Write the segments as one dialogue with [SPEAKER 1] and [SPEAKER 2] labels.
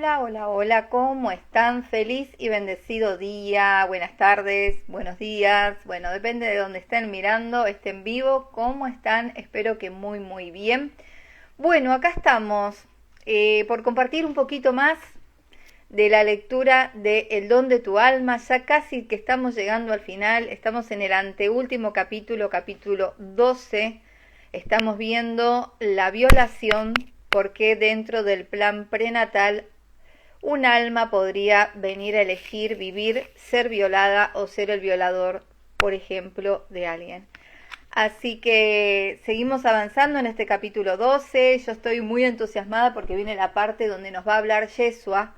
[SPEAKER 1] Hola, hola, hola, ¿cómo están? Feliz y bendecido día, buenas tardes, buenos días, bueno, depende de dónde estén mirando, estén vivo, ¿cómo están? Espero que muy, muy bien. Bueno, acá estamos por compartir un poquito más de la lectura de El don de tu alma, ya casi que estamos llegando al final, estamos en el anteúltimo capítulo, capítulo 12, estamos viendo la violación, porque dentro del plan prenatal un alma podría venir a elegir vivir, ser violada o ser el violador, por ejemplo, de alguien. Así que seguimos avanzando en este capítulo 12. Yo estoy muy entusiasmada porque viene la parte donde nos va a hablar Yeshua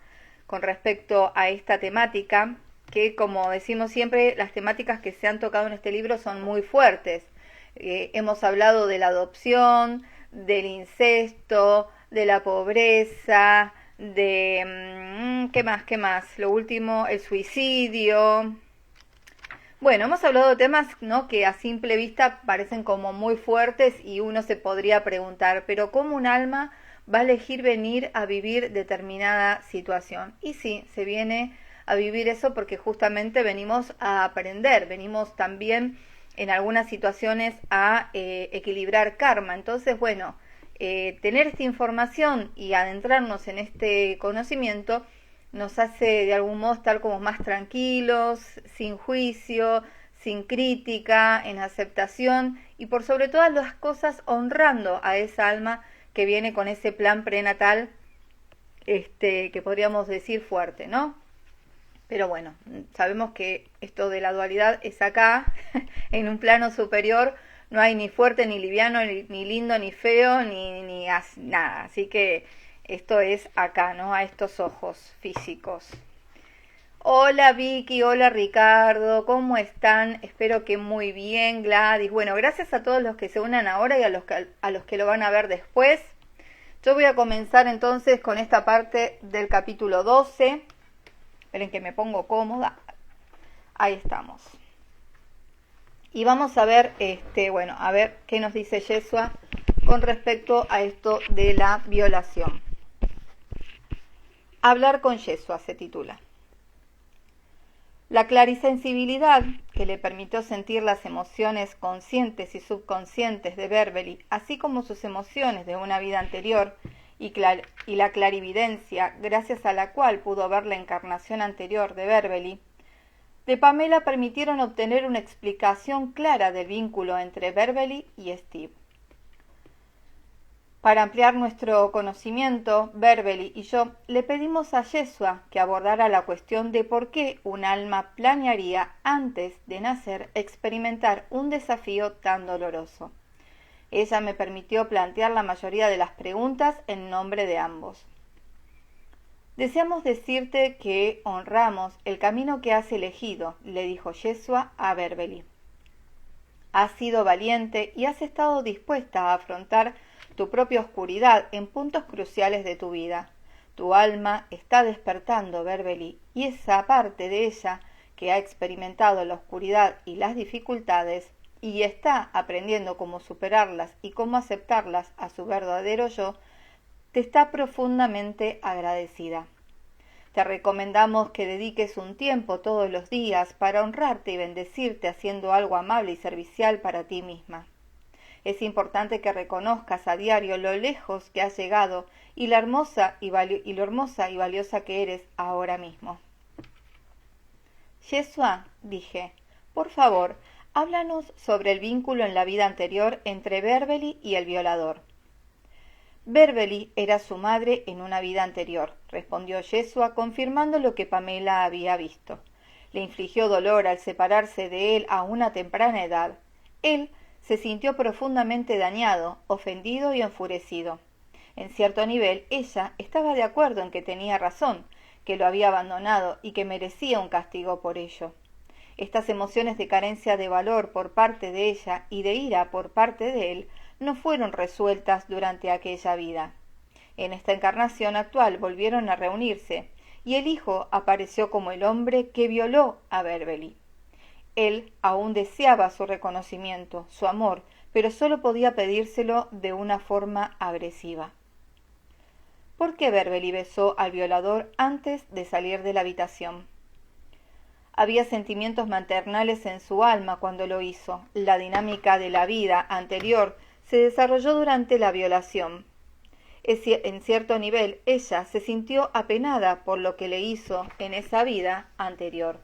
[SPEAKER 1] con respecto a esta temática, que como decimos siempre, las temáticas que se han tocado en este libro son muy fuertes. Hemos hablado de la adopción, del incesto, de la pobreza, de ¿qué más? Lo último, el suicidio. Bueno, hemos hablado de temas, ¿no?, que a simple vista parecen como muy fuertes y uno se podría preguntar, pero ¿cómo un alma va a elegir venir a vivir determinada situación? Y sí, se viene a vivir eso porque justamente venimos a aprender, venimos también en algunas situaciones a equilibrar karma. Entonces, bueno, tener esta información y adentrarnos en este conocimiento nos hace de algún modo estar como más tranquilos, sin juicio, sin crítica, en aceptación y por sobre todas las cosas honrando a esa alma que viene con ese plan prenatal, que podríamos decir fuerte, ¿no? Pero bueno, sabemos que esto de la dualidad es acá, en un plano superior, no hay ni fuerte, ni liviano, ni lindo, ni feo, ni nada. Así que esto es acá, ¿no? A estos ojos físicos. Hola Vicky, hola Ricardo, ¿cómo están? Espero que muy bien, Gladys. Bueno, gracias a todos los que se unan ahora y a los que lo van a ver después. Yo voy a comenzar entonces con esta parte del capítulo 12. Esperen que me pongo cómoda. Ahí estamos. Y vamos a ver, bueno, a ver qué nos dice Yeshua con respecto a esto de la violación. Hablar con Yeshua se titula. La clarisensibilidad que le permitió sentir las emociones conscientes y subconscientes de Berbeli, así como sus emociones de una vida anterior, y la clarividencia, gracias a la cual pudo ver la encarnación anterior de Berbeli, de Pamela permitieron obtener una explicación clara del vínculo entre Berbeli y Steve. Para ampliar nuestro conocimiento, Berbeli y yo le pedimos a Yeshua que abordara la cuestión de por qué un alma planearía antes de nacer experimentar un desafío tan doloroso. Ella me permitió plantear la mayoría de las preguntas en nombre de ambos. Deseamos decirte que honramos el camino que has elegido, le dijo Yeshua a Berbeli. Has sido valiente y has estado dispuesta a afrontar tu propia oscuridad en puntos cruciales de tu vida. Tu alma está despertando, Berbeli, y esa parte de ella que ha experimentado la oscuridad y las dificultades y está aprendiendo cómo superarlas y cómo aceptarlas a su verdadero yo, te está profundamente agradecida. Te recomendamos que dediques un tiempo todos los días para honrarte y bendecirte haciendo algo amable y servicial para ti misma. Es importante que reconozcas a diario lo lejos que has llegado y lo hermosa y valiosa que eres ahora mismo. Yeshua, dije, por favor, háblanos sobre el vínculo en la vida anterior entre Berbeli y el violador. Berbeli era su madre en una vida anterior, respondió Yeshua, confirmando lo que Pamela había visto. Le infligió dolor al separarse de él a una temprana edad. Él se sintió profundamente dañado, ofendido y enfurecido. En cierto nivel, ella estaba de acuerdo en que tenía razón, que lo había abandonado y que merecía un castigo por ello. Estas emociones de carencia de valor por parte de ella y de ira por parte de él no fueron resueltas durante aquella vida. En esta encarnación actual volvieron a reunirse, y el hijo apareció como el hombre que violó a Berbeli. Él aún deseaba su reconocimiento, su amor, pero solo podía pedírselo de una forma agresiva. ¿Por qué Berbeli besó al violador antes de salir de la habitación? Había sentimientos maternales en su alma cuando lo hizo. La dinámica de la vida anterior se desarrolló durante la violación. En cierto nivel, ella se sintió apenada por lo que le hizo en esa vida anterior.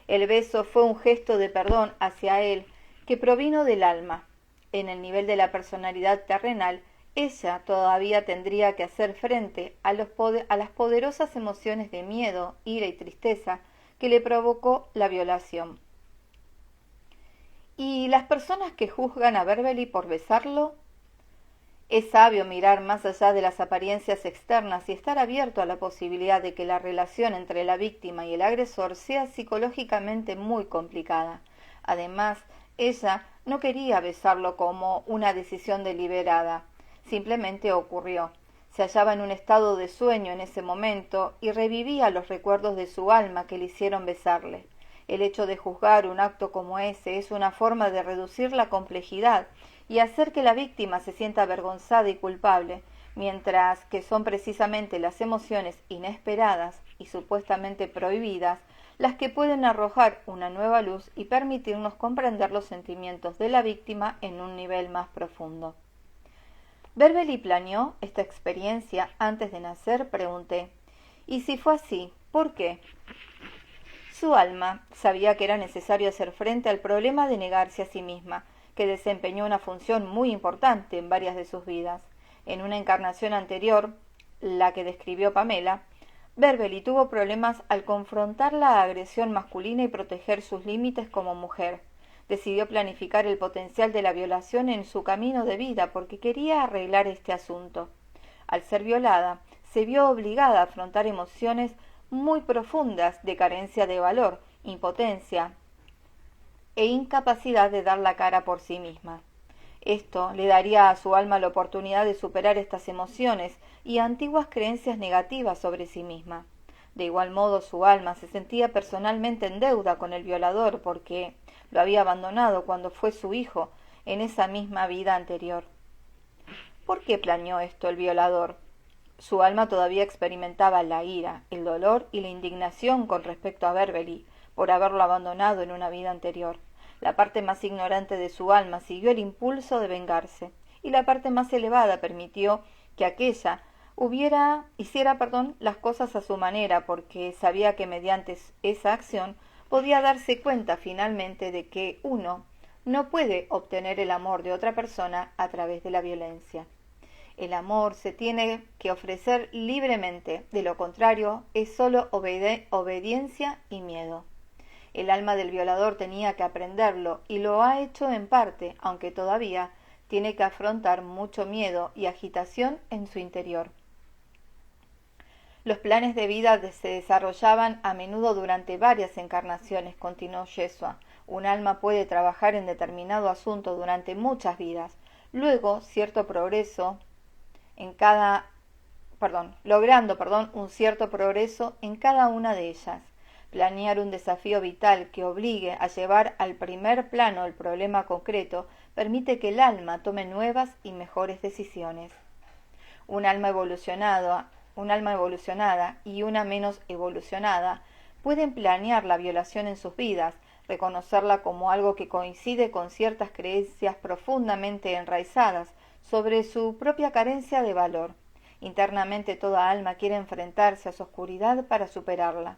[SPEAKER 1] El beso fue un gesto de perdón hacia él que provino del alma. En el nivel de la personalidad terrenal, ella todavía tendría que hacer frente a las poderosas emociones de miedo, ira y tristeza que le provocó la violación. ¿Y las personas que juzgan a Berbeli por besarlo? Es sabio mirar más allá de las apariencias externas y estar abierto a la posibilidad de que la relación entre la víctima y el agresor sea psicológicamente muy complicada. Además, ella no quería besarlo como una decisión deliberada, simplemente ocurrió. Se hallaba en un estado de sueño en ese momento y revivía los recuerdos de su alma que le hicieron besarle. El hecho de juzgar un acto como ese es una forma de reducir la complejidad y hacer que la víctima se sienta avergonzada y culpable, mientras que son precisamente las emociones inesperadas y supuestamente prohibidas las que pueden arrojar una nueva luz y permitirnos comprender los sentimientos de la víctima en un nivel más profundo. ¿Berbeli planeó esta experiencia antes de nacer?, pregunté. Y si fue así, ¿por qué? Su alma sabía que era necesario hacer frente al problema de negarse a sí misma, que desempeñó una función muy importante en varias de sus vidas. En una encarnación anterior, la que describió Pamela, Berbeli tuvo problemas al confrontar la agresión masculina y proteger sus límites como mujer. Decidió planificar el potencial de la violación en su camino de vida porque quería arreglar este asunto. Al ser violada, se vio obligada a afrontar emociones muy profundas de carencia de valor, impotencia e incapacidad de dar la cara por sí misma. Esto le daría a su alma la oportunidad de superar estas emociones y antiguas creencias negativas sobre sí misma. De igual modo, su alma se sentía personalmente en deuda con el violador porque lo había abandonado cuando fue su hijo en esa misma vida anterior. ¿Por qué planeó esto el violador? Su alma todavía experimentaba la ira, el dolor y la indignación con respecto a Berbeli por haberlo abandonado en una vida anterior. La parte más ignorante de su alma siguió el impulso de vengarse, y la parte más elevada permitió que aquella hiciera las cosas a su manera, porque sabía que mediante esa acción podía darse cuenta finalmente de que uno no puede obtener el amor de otra persona a través de la violencia. El amor se tiene que ofrecer libremente, de lo contrario es solo obediencia y miedo. El alma del violador tenía que aprenderlo y lo ha hecho en parte, aunque todavía tiene que afrontar mucho miedo y agitación en su interior. Los planes de vida se desarrollaban a menudo durante varias encarnaciones, continuó Yeshua. Un alma puede trabajar en determinado asunto durante muchas vidas, luego cierto progreso logrando un cierto progreso en cada una de ellas. Planear un desafío vital que obligue a llevar al primer plano el problema concreto permite que el alma tome nuevas y mejores decisiones. Un alma evolucionada y una menos evolucionada pueden planear la violación en sus vidas, reconocerla como algo que coincide con ciertas creencias profundamente enraizadas sobre su propia carencia de valor. Internamente toda alma quiere enfrentarse a su oscuridad para superarla.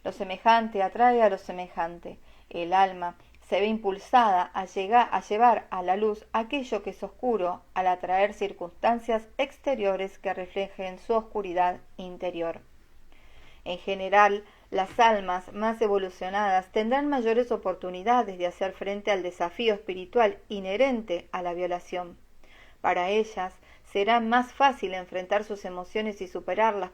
[SPEAKER 1] Lo semejante atrae a lo semejante. El alma se ve impulsada a llevar a la luz aquello que es oscuro al atraer circunstancias exteriores que reflejen su oscuridad interior. En general, las almas más evolucionadas tendrán mayores oportunidades de hacer frente al desafío espiritual inherente a la violación. Para ellas será más fácil enfrentar sus emociones y superarlas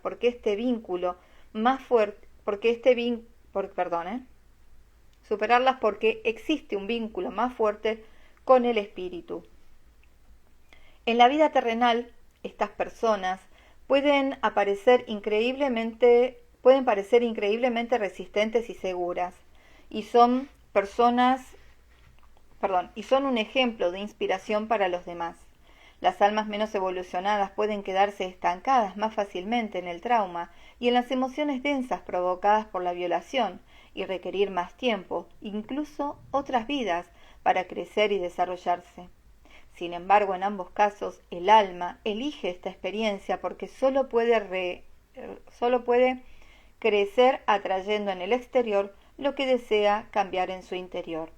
[SPEAKER 1] superarlas porque existe un vínculo más fuerte con el espíritu. En la vida terrenal, estas personas pueden parecer increíblemente resistentes y seguras, y son un ejemplo de inspiración para los demás. Las almas menos evolucionadas pueden quedarse estancadas más fácilmente en el trauma y en las emociones densas provocadas por la violación y requerir más tiempo, incluso otras vidas, para crecer y desarrollarse. Sin embargo, en ambos casos, el alma elige esta experiencia porque solo puede crecer atrayendo en el exterior lo que desea cambiar en su interior.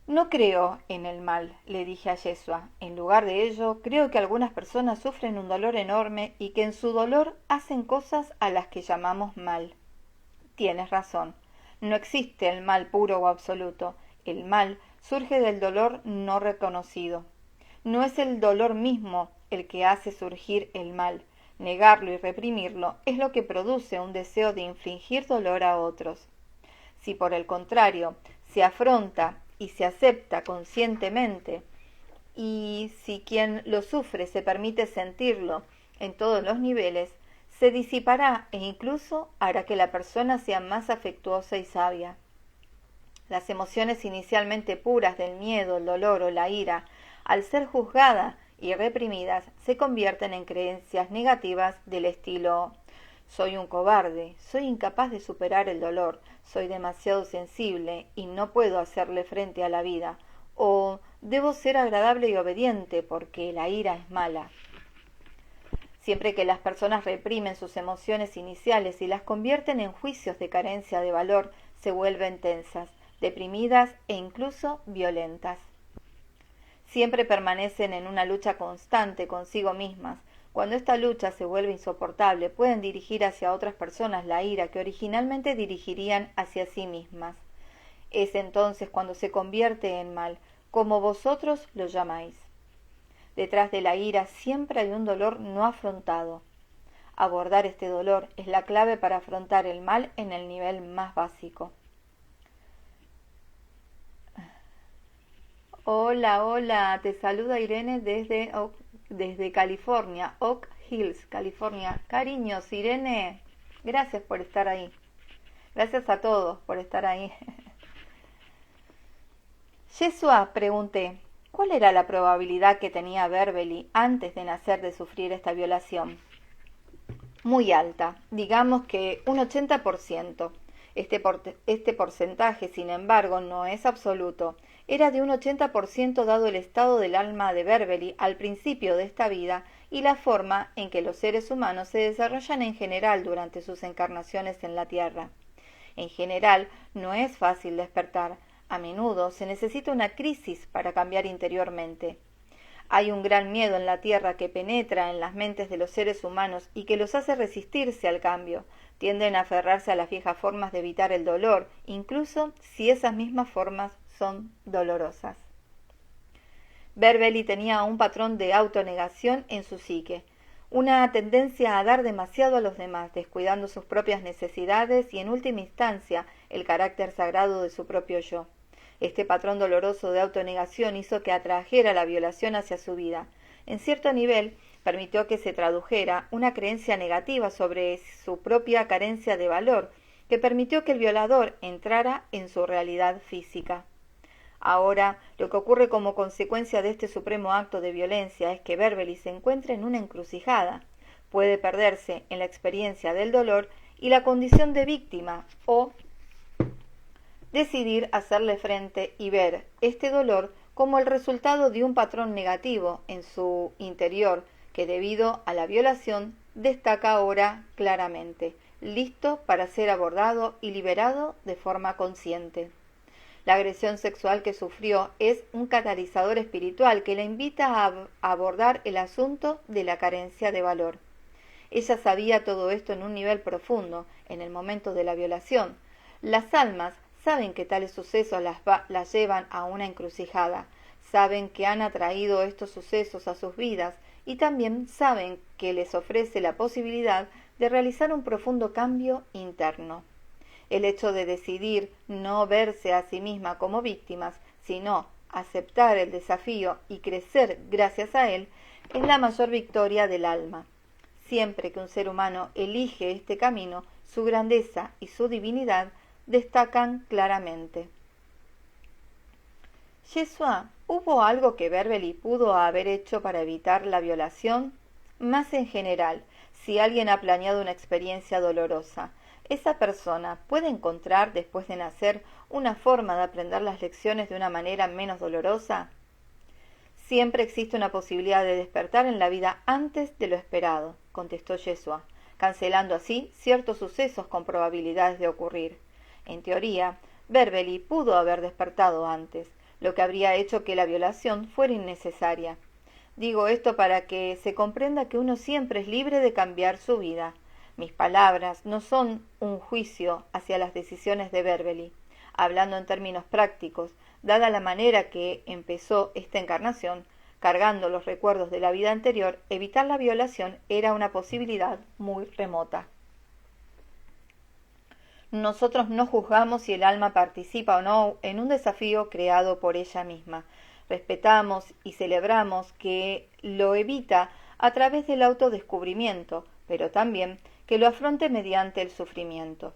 [SPEAKER 1] No creo en el mal, le dije a Yeshua. En lugar de ello, creo que algunas personas sufren un dolor enorme y que en su dolor hacen cosas a las que llamamos mal. Tienes razón. No existe el mal puro o absoluto. El mal surge del dolor no reconocido. No es el dolor mismo el que hace surgir el mal. Negarlo y reprimirlo es lo que produce un deseo de infligir dolor a otros. Si por el contrario se afronta y se acepta conscientemente, y si quien lo sufre se permite sentirlo en todos los niveles, se disipará e incluso hará que la persona sea más afectuosa y sabia. Las emociones inicialmente puras del miedo, el dolor o la ira, al ser juzgadas y reprimidas, se convierten en creencias negativas del estilo: soy un cobarde, soy incapaz de superar el dolor, soy demasiado sensible y no puedo hacerle frente a la vida, o debo ser agradable y obediente porque la ira es mala. Siempre que las personas reprimen sus emociones iniciales y las convierten en juicios de carencia de valor, se vuelven tensas, deprimidas e incluso violentas. Siempre permanecen en una lucha constante consigo mismas. Cuando esta lucha se vuelve insoportable, pueden dirigir hacia otras personas la ira que originalmente dirigirían hacia sí mismas. Es entonces cuando se convierte en mal, como vosotros lo llamáis. Detrás de la ira siempre hay un dolor no afrontado. Abordar este dolor es la clave para afrontar el mal en el nivel más básico. Hola, hola, te saluda Irene desde California, Oak Hills, California. Cariños, Irene, gracias por estar ahí. Gracias a todos por estar ahí. Yeshua, pregunté, ¿cuál era la probabilidad que tenía Beverly antes de nacer de sufrir esta violación? Muy alta, digamos que un 80%. Este porcentaje, sin embargo, no es absoluto. Era de un 80% dado el estado del alma de Beverly al principio de esta vida y la forma en que los seres humanos se desarrollan en general durante sus encarnaciones en la Tierra. En general, no es fácil despertar. A menudo se necesita una crisis para cambiar interiormente. Hay un gran miedo en la Tierra que penetra en las mentes de los seres humanos y que los hace resistirse al cambio. Tienden a aferrarse a las viejas formas de evitar el dolor, incluso si esas mismas formas son dolorosas. Beverly tenía un patrón de autonegación en su psique, una tendencia a dar demasiado a los demás, descuidando sus propias necesidades y, en última instancia, el carácter sagrado de su propio yo. Este patrón doloroso de autonegación hizo que atrajera la violación hacia su vida. En cierto nivel, permitió que se tradujera una creencia negativa sobre su propia carencia de valor, que permitió que el violador entrara en su realidad física. Ahora, lo que ocurre como consecuencia de este supremo acto de violencia es que Beverly se encuentra en una encrucijada. Puede perderse en la experiencia del dolor y la condición de víctima, o decidir hacerle frente y ver este dolor como el resultado de un patrón negativo en su interior que, debido a la violación, destaca ahora claramente, listo para ser abordado y liberado de forma consciente. La agresión sexual que sufrió es un catalizador espiritual que la invita a abordar el asunto de la carencia de valor. Ella sabía todo esto en un nivel profundo, en el momento de la violación. Las almas saben que tales sucesos las llevan a una encrucijada, saben que han atraído estos sucesos a sus vidas y también saben que les ofrece la posibilidad de realizar un profundo cambio interno. El hecho de decidir no verse a sí misma como víctimas, sino aceptar el desafío y crecer gracias a él, es la mayor victoria del alma. Siempre que un ser humano elige este camino, su grandeza y su divinidad destacan claramente. Yeshua, ¿Hubo algo que Beverly pudo haber hecho para evitar la violación? Más en general, si alguien ha planeado una experiencia dolorosa, ¿esa persona puede encontrar, después de nacer, una forma de aprender las lecciones de una manera menos dolorosa? Siempre existe una posibilidad de despertar en la vida antes de lo esperado, contestó Yeshua, cancelando así ciertos sucesos con probabilidades de ocurrir. En teoría, Beverly pudo haber despertado antes, lo que habría hecho que la violación fuera innecesaria. Digo esto para que se comprenda que uno siempre es libre de cambiar su vida. Mis palabras no son un juicio hacia las decisiones de Beverly. Hablando en términos prácticos, dada la manera que empezó esta encarnación, cargando los recuerdos de la vida anterior, evitar la violación era una posibilidad muy remota. Nosotros no juzgamos si el alma participa o no en un desafío creado por ella misma. Respetamos y celebramos que lo evita a través del autodescubrimiento, pero también que lo afronte mediante el sufrimiento.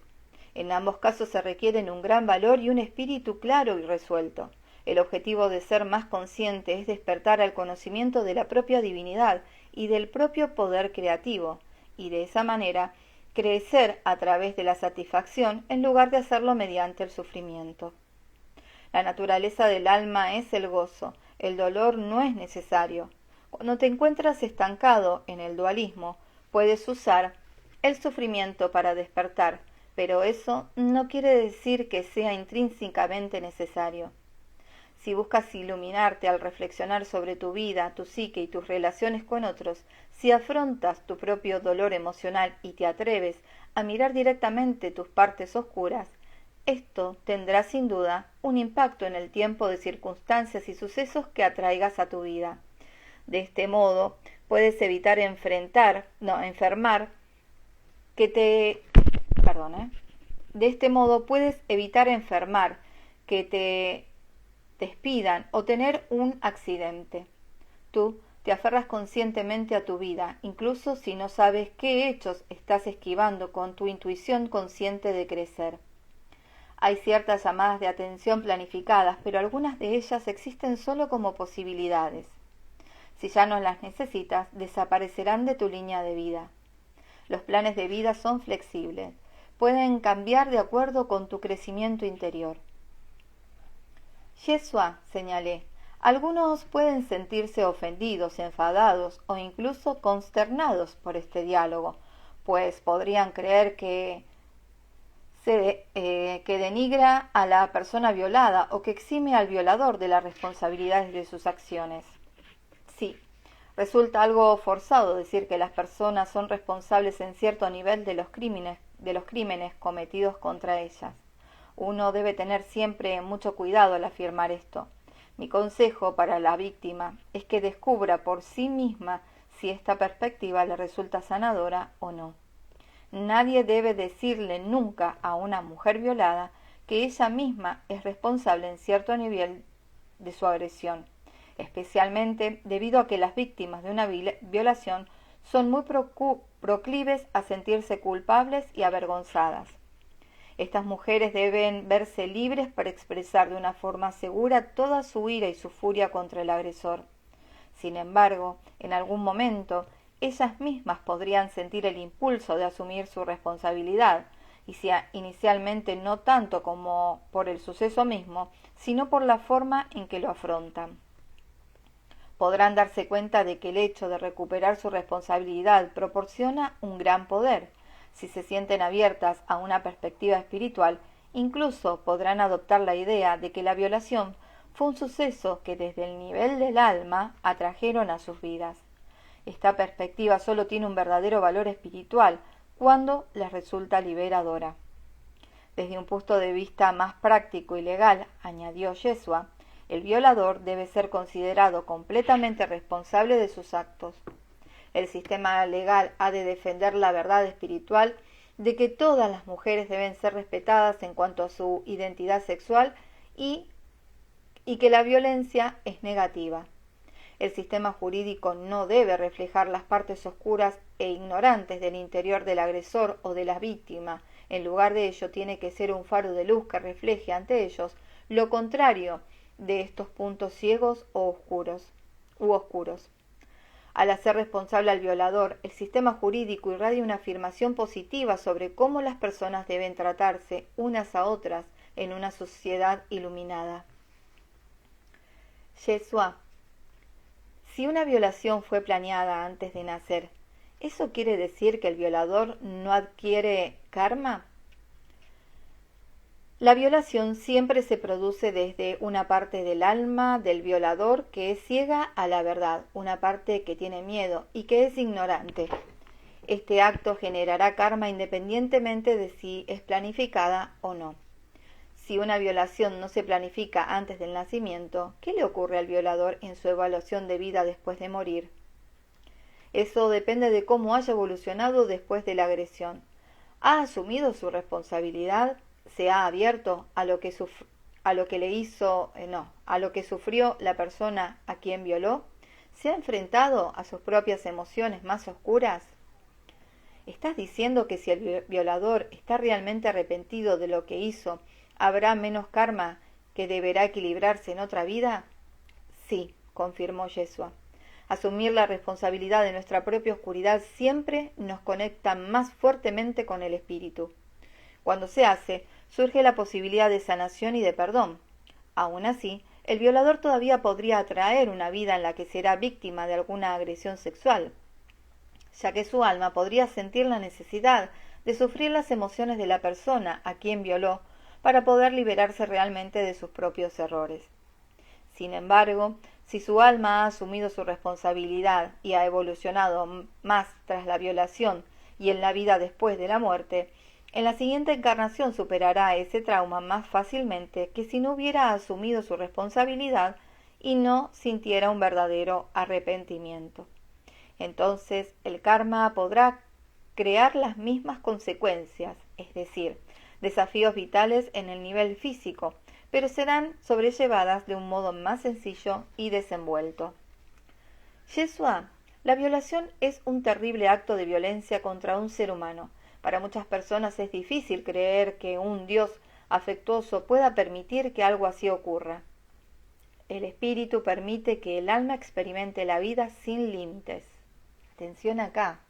[SPEAKER 1] En ambos casos se requieren un gran valor y un espíritu claro y resuelto. El objetivo de ser más consciente es despertar al conocimiento de la propia divinidad y del propio poder creativo, y de esa manera crecer a través de la satisfacción en lugar de hacerlo mediante el sufrimiento. La naturaleza del alma es el gozo, el dolor no es necesario. Cuando te encuentras estancado en el dualismo, puedes usar el sufrimiento para despertar, pero eso no quiere decir que sea intrínsecamente necesario. Si buscas iluminarte al reflexionar sobre tu vida, tu psique y tus relaciones con otros, si afrontas tu propio dolor emocional y te atreves a mirar directamente tus partes oscuras, esto tendrá sin duda un impacto en el tiempo de circunstancias y sucesos que atraigas a tu vida. De este modo, puedes evitar enfermar que te... De este modo puedes evitar enfermar, que te despidan o tener un accidente. Tú te aferras conscientemente a tu vida, incluso si no sabes qué hechos estás esquivando con tu intuición consciente de crecer. Hay ciertas llamadas de atención planificadas, pero algunas de ellas existen solo como posibilidades. Si ya no las necesitas, desaparecerán de tu línea de vida. Los planes de vida son flexibles, pueden cambiar de acuerdo con tu crecimiento interior. Yeshua, señalé, algunos pueden sentirse ofendidos, enfadados o incluso consternados por este diálogo, pues podrían creer que denigra a la persona violada o que exime al violador de las responsabilidades de sus acciones. Sí, resulta algo forzado decir que las personas son responsables en cierto nivel de los crímenes cometidos contra ellas. Uno debe tener siempre mucho cuidado al afirmar esto. Mi consejo para la víctima es que descubra por sí misma si esta perspectiva le resulta sanadora o no. Nadie debe decirle nunca a una mujer violada que ella misma es responsable en cierto nivel de su agresión, especialmente debido a que las víctimas de una violación son muy proclives a sentirse culpables y avergonzadas. Estas mujeres deben verse libres para expresar de una forma segura toda su ira y su furia contra el agresor. Sin embargo, en algún momento, ellas mismas podrían sentir el impulso de asumir su responsabilidad, y si inicialmente no tanto como por el suceso mismo, sino por la forma en que lo afrontan. Podrán darse cuenta de que el hecho de recuperar su responsabilidad proporciona un gran poder. Si se sienten abiertas a una perspectiva espiritual, incluso podrán adoptar la idea de que la violación fue un suceso que desde el nivel del alma atrajeron a sus vidas. Esta perspectiva solo tiene un verdadero valor espiritual cuando les resulta liberadora. Desde un punto de vista más práctico y legal, añadió Yeshua, el violador debe ser considerado completamente responsable de sus actos. El sistema legal ha de defender la verdad espiritual de que todas las mujeres deben ser respetadas en cuanto a su identidad sexual y que la violencia es negativa. El sistema jurídico no debe reflejar las partes oscuras e ignorantes del interior del agresor o de la víctima. En lugar de ello, tiene que ser un faro de luz que refleje ante ellos lo contrario de estos puntos ciegos u oscuros. Al hacer responsable al violador, el sistema jurídico irradia una afirmación positiva sobre cómo las personas deben tratarse unas a otras en una sociedad iluminada. Yeshua, si una violación fue planeada antes de nacer, ¿eso quiere decir que el violador no adquiere karma? La violación siempre se produce desde una parte del alma del violador que es ciega a la verdad, una parte que tiene miedo y que es ignorante. Este acto generará karma independientemente de si es planificada o no. Si una violación no se planifica antes del nacimiento, ¿qué le ocurre al violador en su evaluación de vida después de morir? Eso depende de cómo haya evolucionado después de la agresión. ¿Ha asumido su responsabilidad? ¿Se ha abierto a lo que sufrió la persona a quien violó? ¿Se ha enfrentado a sus propias emociones más oscuras? ¿Estás diciendo que si el violador está realmente arrepentido de lo que hizo, habrá menos karma que deberá equilibrarse en otra vida? Sí, confirmó Yeshua. Asumir la responsabilidad de nuestra propia oscuridad siempre nos conecta más fuertemente con el espíritu. Cuando se hace, surge la posibilidad de sanación y de perdón. Aún así, el violador todavía podría atraer una vida en la que será víctima de alguna agresión sexual, ya que su alma podría sentir la necesidad de sufrir las emociones de la persona a quien violó para poder liberarse realmente de sus propios errores. Sin embargo, si su alma ha asumido su responsabilidad y ha evolucionado más tras la violación y en la vida después de la muerte, en la siguiente encarnación superará ese trauma más fácilmente que si no hubiera asumido su responsabilidad y no sintiera un verdadero arrepentimiento. Entonces, el karma podrá crear las mismas consecuencias, es decir, desafíos vitales en el nivel físico, pero serán sobrellevadas de un modo más sencillo y desenvuelto. Yeshua, la violación es un terrible acto de violencia contra un ser humano. Para muchas personas es difícil creer que un Dios afectuoso pueda permitir que algo así ocurra. El espíritu permite que el alma experimente la vida sin límites. Atención acá.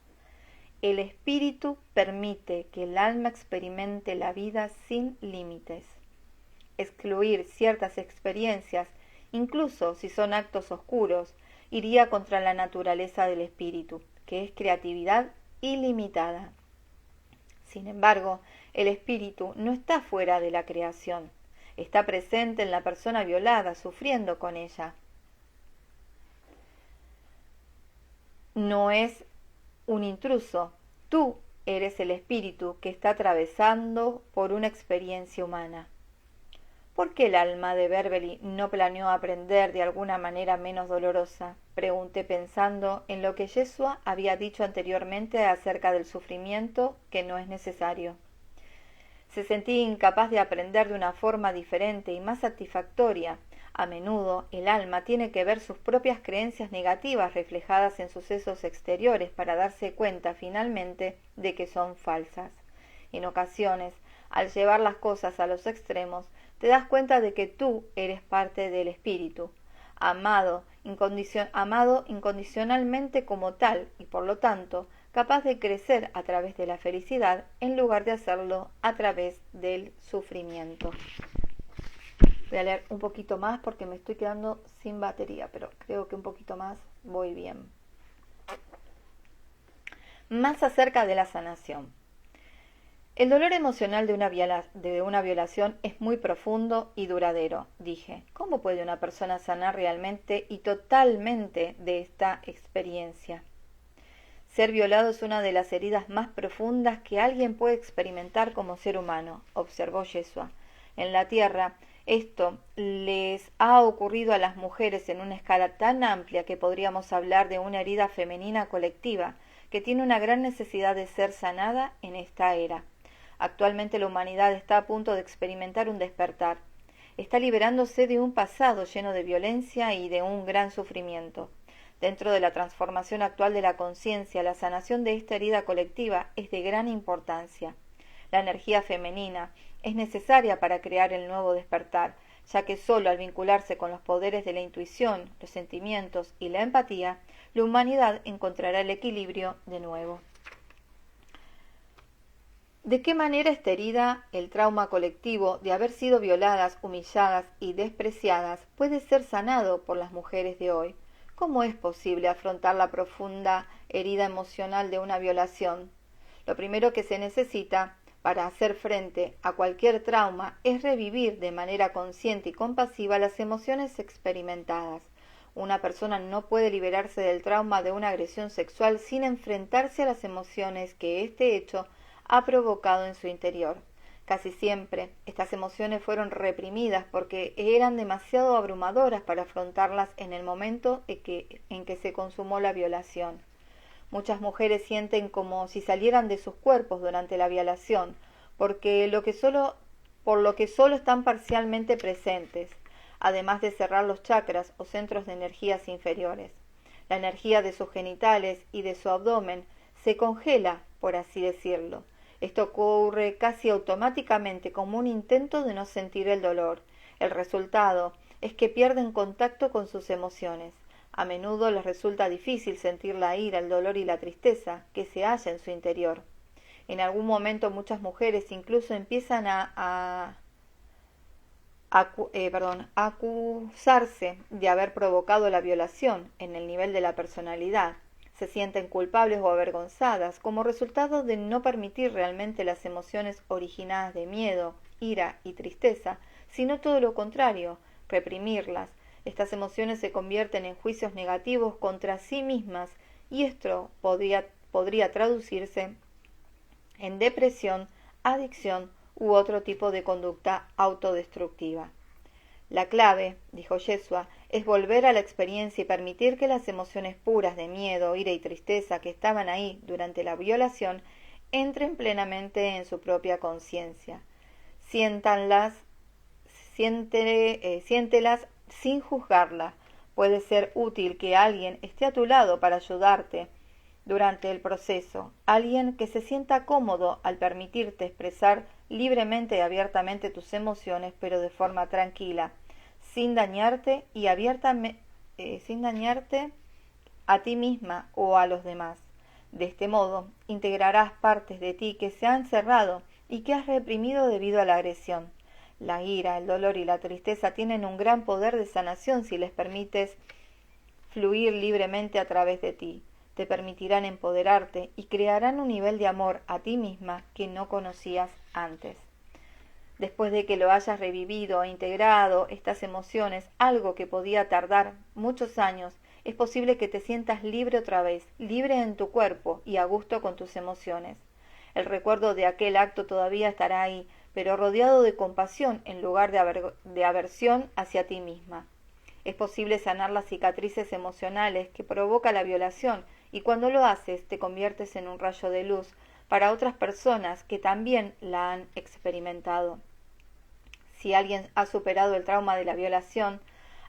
[SPEAKER 1] El espíritu permite que el alma experimente la vida sin límites. Excluir ciertas experiencias, incluso si son actos oscuros, iría contra la naturaleza del espíritu, que es creatividad ilimitada. Sin embargo, el espíritu no está fuera de la creación, está presente en la persona violada, sufriendo con ella. No es un intruso, tú eres el espíritu que está atravesando por una experiencia humana. ¿Por qué el alma de Beverly no planeó aprender de alguna manera menos dolorosa? Pregunté pensando en lo que Yeshua había dicho anteriormente acerca del sufrimiento que no es necesario. Se sentía incapaz de aprender de una forma diferente y más satisfactoria. A menudo el alma tiene que ver sus propias creencias negativas reflejadas en sucesos exteriores para darse cuenta finalmente de que son falsas. En ocasiones, al llevar las cosas a los extremos, te das cuenta de que tú eres parte del espíritu, amado incondicionalmente como tal y por lo tanto capaz de crecer a través de la felicidad en lugar de hacerlo a través del sufrimiento. Voy a leer un poquito más porque me estoy quedando sin batería, pero creo que un poquito más voy bien. Más acerca de la sanación. El dolor emocional de una violación es muy profundo y duradero, dije. ¿Cómo puede una persona sanar realmente y totalmente de esta experiencia? Ser violado es una de las heridas más profundas que alguien puede experimentar como ser humano, observó Yeshua. En la tierra, esto les ha ocurrido a las mujeres en una escala tan amplia que podríamos hablar de una herida femenina colectiva que tiene una gran necesidad de ser sanada en esta era. Actualmente la humanidad está a punto de experimentar un despertar. Está liberándose de un pasado lleno de violencia y de un gran sufrimiento. Dentro de la transformación actual de la conciencia, la sanación de esta herida colectiva es de gran importancia. La energía femenina es necesaria para crear el nuevo despertar, ya que solo al vincularse con los poderes de la intuición, los sentimientos y la empatía, la humanidad encontrará el equilibrio de nuevo. ¿De qué manera esta herida, el trauma colectivo de haber sido violadas, humilladas y despreciadas, puede ser sanado por las mujeres de hoy? ¿Cómo es posible afrontar la profunda herida emocional de una violación? Lo primero que se necesita para hacer frente a cualquier trauma es revivir de manera consciente y compasiva las emociones experimentadas. Una persona no puede liberarse del trauma de una agresión sexual sin enfrentarse a las emociones que este hecho ha provocado en su interior. Casi siempre estas emociones fueron reprimidas porque eran demasiado abrumadoras para afrontarlas en el momento en que se consumó la violación. Muchas mujeres sienten como si salieran de sus cuerpos durante la violación, por lo que solo están parcialmente presentes, además de cerrar los chakras o centros de energías inferiores. La energía de sus genitales y de su abdomen se congela, por así decirlo. Esto ocurre casi automáticamente como un intento de no sentir el dolor. El resultado es que pierden contacto con sus emociones. A menudo les resulta difícil sentir la ira, el dolor y la tristeza que se halla en su interior. En algún momento muchas mujeres incluso empiezan a acusarse de haber provocado la violación en el nivel de la personalidad. Se sienten culpables o avergonzadas como resultado de no permitir realmente las emociones originadas de miedo, ira y tristeza, sino todo lo contrario, reprimirlas. Estas emociones se convierten en juicios negativos contra sí mismas y esto podría traducirse en depresión, adicción u otro tipo de conducta autodestructiva. La clave, dijo Yeshua, es volver a la experiencia y permitir que las emociones puras de miedo, ira y tristeza que estaban ahí durante la violación entren plenamente en su propia conciencia. Siéntelas sin juzgarlas. Puede ser útil que alguien esté a tu lado para ayudarte durante el proceso, alguien que se sienta cómodo al permitirte expresar libremente y abiertamente tus emociones, pero de forma tranquila, sin dañarte a ti misma o a los demás. De este modo, integrarás partes de ti que se han cerrado y que has reprimido debido a la agresión. La ira, el dolor y la tristeza tienen un gran poder de sanación si les permites fluir libremente a través de ti. Te permitirán empoderarte y crearán un nivel de amor a ti misma que no conocías antes. Después de que lo hayas revivido e integrado estas emociones, algo que podía tardar muchos años, es posible que te sientas libre otra vez, libre en tu cuerpo y a gusto con tus emociones. El recuerdo de aquel acto todavía estará ahí, pero rodeado de compasión en lugar de aversión hacia ti misma. Es posible sanar las cicatrices emocionales que provoca la violación y cuando lo haces te conviertes en un rayo de luz para otras personas que también la han experimentado. Si alguien ha superado el trauma de la violación,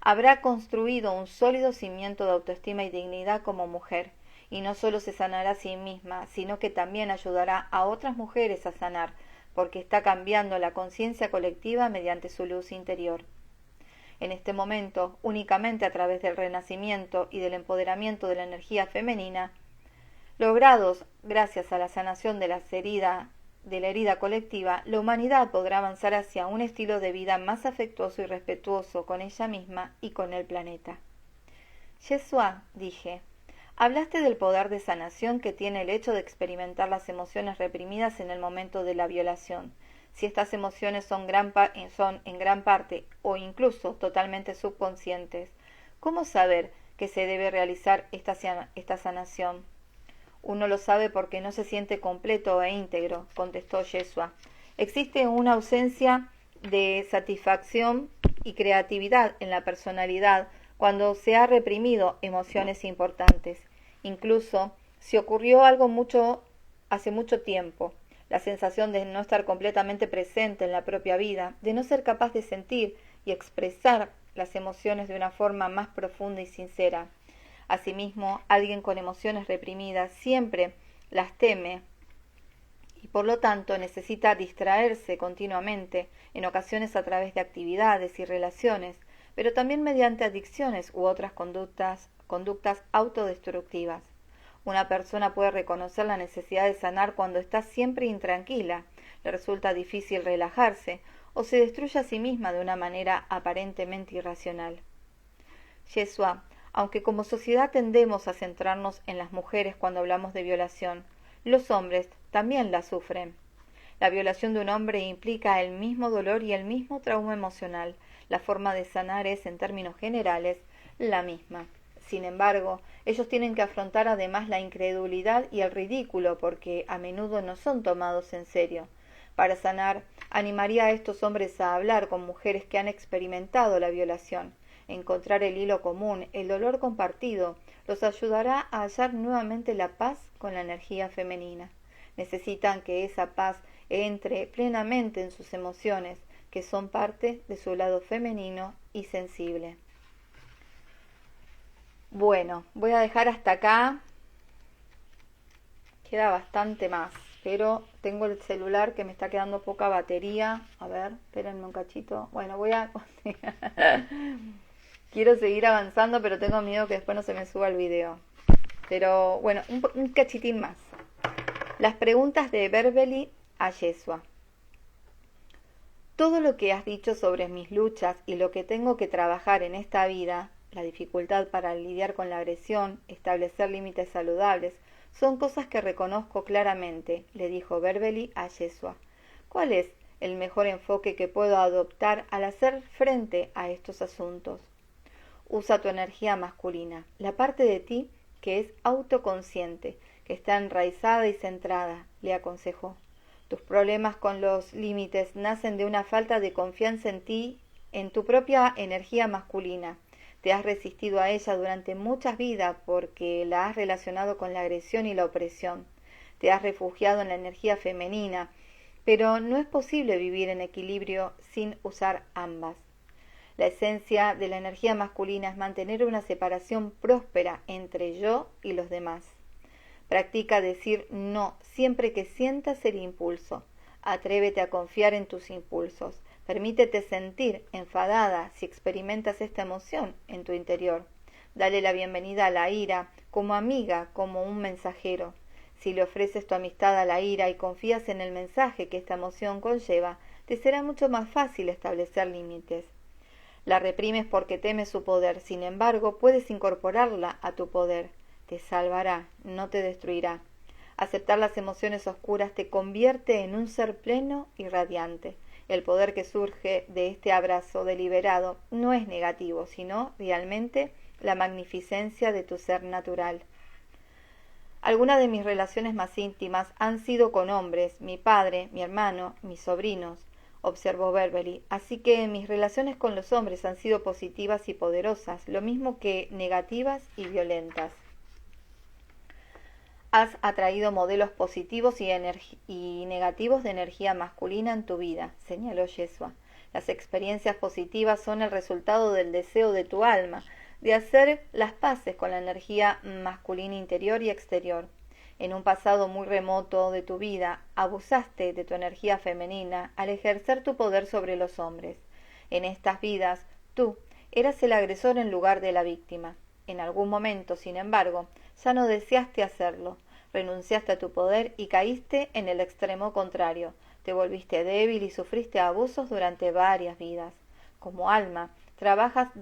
[SPEAKER 1] habrá construido un sólido cimiento de autoestima y dignidad como mujer, y no solo se sanará a sí misma, sino que también ayudará a otras mujeres a sanar, porque está cambiando la conciencia colectiva mediante su luz interior. En este momento, únicamente a través del renacimiento y del empoderamiento de la energía femenina, logrados gracias a la sanación de la herida colectiva, la humanidad podrá avanzar hacia un estilo de vida más afectuoso y respetuoso con ella misma y con el planeta. Yeshua, dije, hablaste del poder de sanación que tiene el hecho de experimentar las emociones reprimidas en el momento de la violación. Si estas emociones son en gran parte o incluso totalmente subconscientes, ¿cómo saber que se debe realizar esta sanación? Uno lo sabe porque no se siente completo e íntegro, contestó Yeshua. Existe una ausencia de satisfacción y creatividad en la personalidad cuando se ha reprimido emociones importantes, incluso si ocurrió algo hace mucho tiempo. La sensación de no estar completamente presente en la propia vida, de no ser capaz de sentir y expresar las emociones de una forma más profunda y sincera. Asimismo, alguien con emociones reprimidas siempre las teme y Por lo tanto, necesita distraerse continuamente, en ocasiones a través de actividades y relaciones, pero también mediante adicciones u otras conductas autodestructivas. Una persona puede reconocer la necesidad de sanar cuando está siempre intranquila, le resulta difícil relajarse o se destruye a sí misma de una manera aparentemente irracional. Yeshua, aunque como sociedad tendemos a centrarnos en las mujeres cuando hablamos de violación, los hombres también la sufren. La violación de un hombre implica el mismo dolor y el mismo trauma emocional. La forma de sanar es, en términos generales, la misma. Sin embargo, ellos tienen que afrontar además la incredulidad y el ridículo porque a menudo no son tomados en serio. Para sanar, animaría a estos hombres a hablar con mujeres que han experimentado la violación. Encontrar el hilo común, el dolor compartido, los ayudará a hallar nuevamente la paz con la energía femenina. Necesitan que esa paz entre plenamente en sus emociones, que son parte de su lado femenino y sensible. Bueno, voy a dejar hasta acá. Queda bastante más, pero tengo el celular que me está quedando poca batería. A ver, espérenme un cachito. Bueno, voy a... Quiero seguir avanzando, pero tengo miedo que después no se me suba el video. Pero bueno, un cachitín más. Las preguntas de Berbeli a Yeshua. Todo lo que has dicho sobre mis luchas y lo que tengo que trabajar en esta vida, la dificultad para lidiar con la agresión, establecer límites saludables, son cosas que reconozco claramente, le dijo Berbeli a Yeshua. ¿Cuál es el mejor enfoque que puedo adoptar al hacer frente a estos asuntos? Usa tu energía masculina, la parte de ti que es autoconsciente, que está enraizada y centrada, le aconsejó. Tus problemas con los límites nacen de una falta de confianza en ti, en tu propia energía masculina. Te has resistido a ella durante muchas vidas porque la has relacionado con la agresión y la opresión. Te has refugiado en la energía femenina, pero no es posible vivir en equilibrio sin usar ambas. La esencia de la energía masculina es mantener una separación próspera entre yo y los demás. Practica decir no siempre que sientas el impulso. Atrévete a confiar en tus impulsos. Permítete sentir enfadada si experimentas esta emoción en tu interior. Dale la bienvenida a la ira como amiga, como un mensajero. Si le ofreces tu amistad a la ira y confías en el mensaje que esta emoción conlleva, te será mucho más fácil establecer límites. La reprimes porque temes su poder, sin embargo, puedes incorporarla a tu poder. Te salvará, no te destruirá. Aceptar las emociones oscuras te convierte en un ser pleno y radiante. El poder que surge de este abrazo deliberado no es negativo, sino realmente la magnificencia de tu ser natural. Algunas de mis relaciones más íntimas han sido con hombres, mi padre, mi hermano, mis sobrinos, observó Berbeli, así que mis relaciones con los hombres han sido positivas y poderosas, lo mismo que negativas y violentas. Has atraído modelos positivos y negativos de energía masculina en tu vida, señaló Yeshua. Las experiencias positivas son el resultado del deseo de tu alma de hacer las paces con la energía masculina interior y exterior. En un pasado muy remoto de tu vida, abusaste de tu energía femenina al ejercer tu poder sobre los hombres. En estas vidas, tú eras el agresor en lugar de la víctima. En algún momento, sin embargo, ya no deseaste hacerlo. Renunciaste a tu poder y caíste en el extremo contrario. Te volviste débil y sufriste abusos durante varias vidas. Como alma, tratabas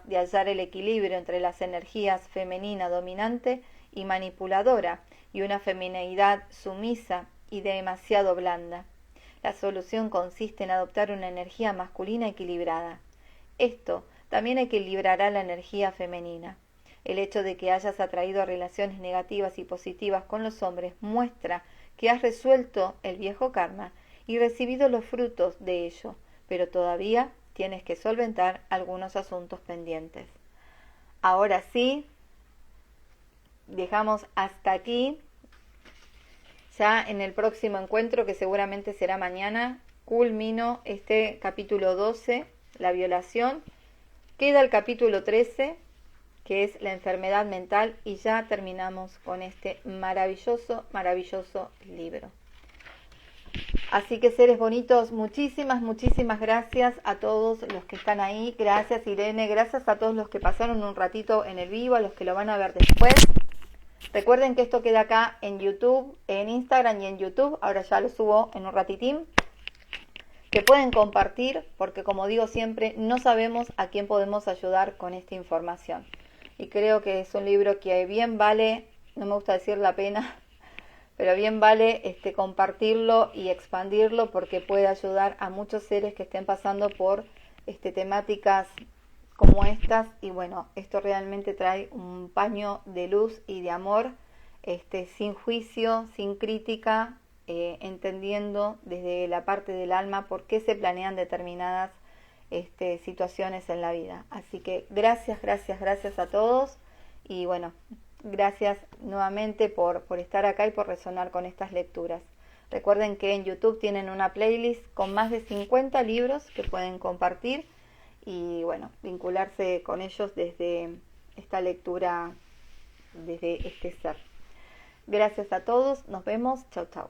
[SPEAKER 1] de hallar el equilibrio entre las energías femenina dominante y manipuladora y una femineidad sumisa y demasiado blanda. La solución consiste en adoptar una energía masculina equilibrada. Esto también equilibrará la energía femenina. El hecho de que hayas atraído relaciones negativas y positivas con los hombres muestra que has resuelto el viejo karma y recibido los frutos de ello, pero todavía tienes que solventar algunos asuntos pendientes. Ahora sí, dejamos hasta aquí. Ya en el próximo encuentro, que seguramente será mañana, culmino este capítulo 12, la violación. Queda el capítulo 13, que es la enfermedad mental, y ya terminamos con este maravilloso, maravilloso libro. Así que seres bonitos, muchísimas gracias a todos los que están ahí. Gracias Irene, gracias a todos los que pasaron un ratito en el vivo, a los que lo van a ver después. Recuerden que esto queda acá en YouTube, en Instagram y en YouTube. Ahora ya lo subo en un ratitín. Que pueden compartir, porque como digo siempre, no sabemos a quién podemos ayudar con esta información. Y creo que es un libro que bien vale, no me gusta decir la pena, pero bien vale compartirlo y expandirlo, porque puede ayudar a muchos seres que estén pasando por temáticas como estas. Y bueno, esto realmente trae un paño de luz y de amor, sin juicio, sin crítica, entendiendo desde la parte del alma por qué se planean determinadas situaciones en la vida. Así que gracias a todos, y bueno, gracias nuevamente por estar acá y por resonar con estas lecturas. Recuerden que en YouTube tienen una playlist con más de 50 libros que pueden compartir y bueno, vincularse con ellos desde esta lectura, desde este ser. Gracias a todos, nos vemos, chau chau.